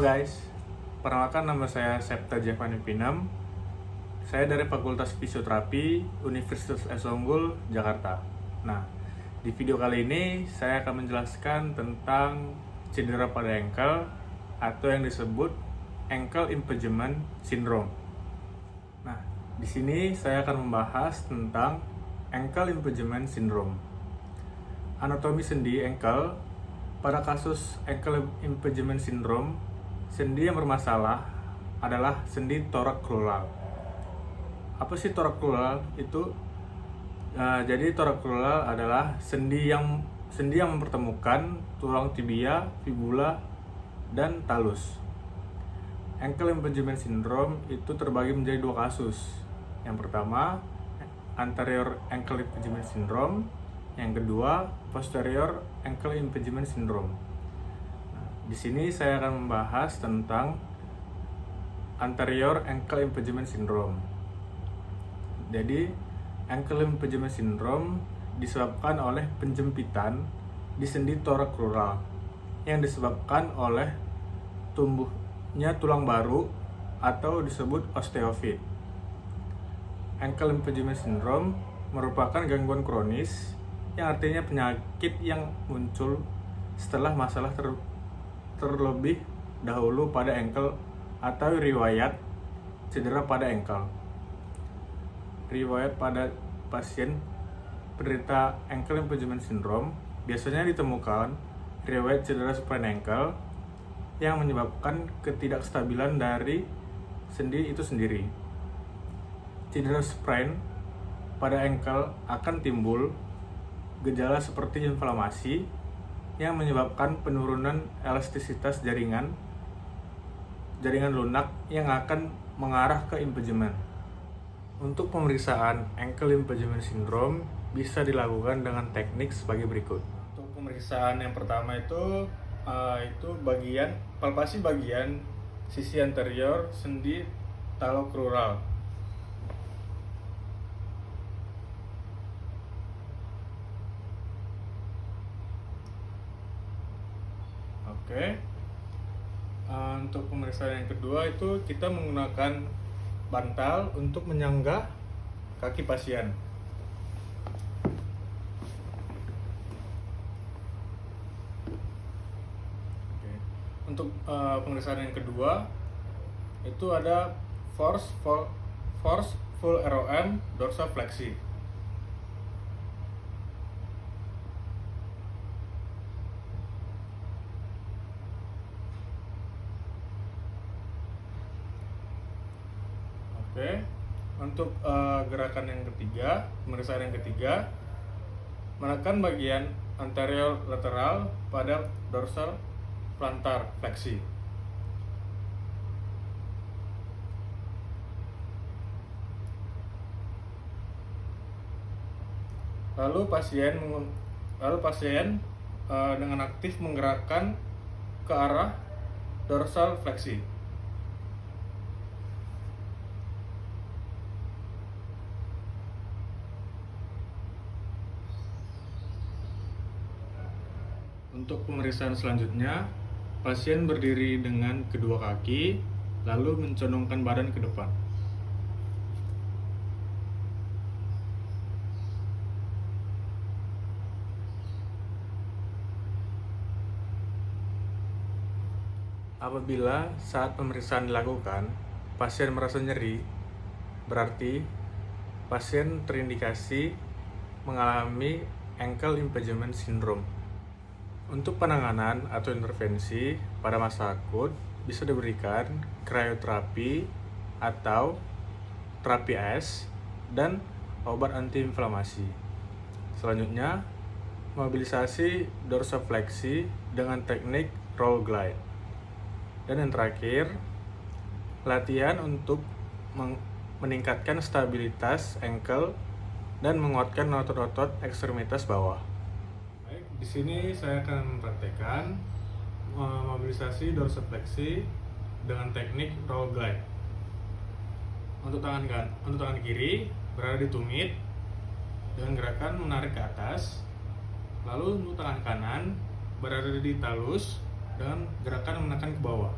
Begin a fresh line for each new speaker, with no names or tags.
guys, perkenalkan nama saya Septa Jevani Pinam. Saya dari Fakultas Fisioterapi Universitas Unggul, Jakarta. Nah, di video kali ini saya akan menjelaskan tentang cedera pada ankle atau yang disebut ankle impingement syndrome. Nah, di sini saya akan membahas tentang ankle impingement syndrome. Anatomi sendi ankle. Pada kasus ankle impingement syndrome, sendi yang bermasalah adalah sendi thoracolumbar. Apa sih thoracolumbar itu? Jadi thoracolumbar adalah sendi yang mempertemukan tulang tibia, fibula, dan talus. Ankle impingement syndrome itu terbagi menjadi dua kasus. Yang pertama, anterior ankle impingement syndrome. Yang kedua, posterior ankle impingement syndrome. Nah, di sini saya akan membahas tentang anterior ankle impingement syndrome. Jadi, ankle impingement syndrome disebabkan oleh penjempitan di sendi thoracolumbar yang disebabkan oleh tumbuhnya tulang baru atau disebut osteofit. Ankle impingement syndrome merupakan gangguan kronis yang artinya penyakit yang muncul setelah masalah terlebih dahulu pada ankle atau riwayat cedera pada ankle. Riwayat pada pasien penderita ankle impingement syndrome biasanya ditemukan riwayat cedera sprain ankle yang menyebabkan ketidakstabilan dari sendi itu sendiri. Cedera sprain pada ankle akan timbul gejala seperti inflamasi yang menyebabkan penurunan elastisitas jaringan lunak yang akan mengarah ke impingement. Untuk pemeriksaan ankle impingement syndrome bisa dilakukan dengan teknik sebagai berikut. Untuk pemeriksaan yang pertama itu palpasi bagian sisi anterior sendi thoracolumbar. Oke. Untuk pemeriksaan yang kedua itu kita menggunakan bantal untuk menyanggah kaki pasien. Oke. Untuk pemeriksaan yang kedua itu ada forceful ROM dorsifleksi. Oke, untuk gerakan yang ketiga, pemeriksaan yang ketiga, menekan bagian anterior lateral pada dorsal plantar fleksi. Lalu pasien dengan aktif menggerakkan ke arah dorsal fleksi. Untuk pemeriksaan selanjutnya, pasien berdiri dengan kedua kaki, lalu mencondongkan badan ke depan. Apabila saat pemeriksaan dilakukan, pasien merasa nyeri, berarti pasien terindikasi mengalami ankle impingement syndrome. Untuk penanganan atau intervensi pada masa akut bisa diberikan krioterapi atau terapi es dan obat antiinflamasi. Selanjutnya, mobilisasi dorsifleksi dengan teknik roll glide. Dan yang terakhir, latihan untuk meningkatkan stabilitas ankle dan menguatkan otot-otot ekstremitas bawah. Di sini saya akan mempraktekkan mobilisasi dorsifleksi dengan teknik roll glide. Untuk tangan kiri berada di tumit dengan gerakan menarik ke atas. Lalu untuk tangan kanan berada di talus dengan gerakan menekan ke bawah.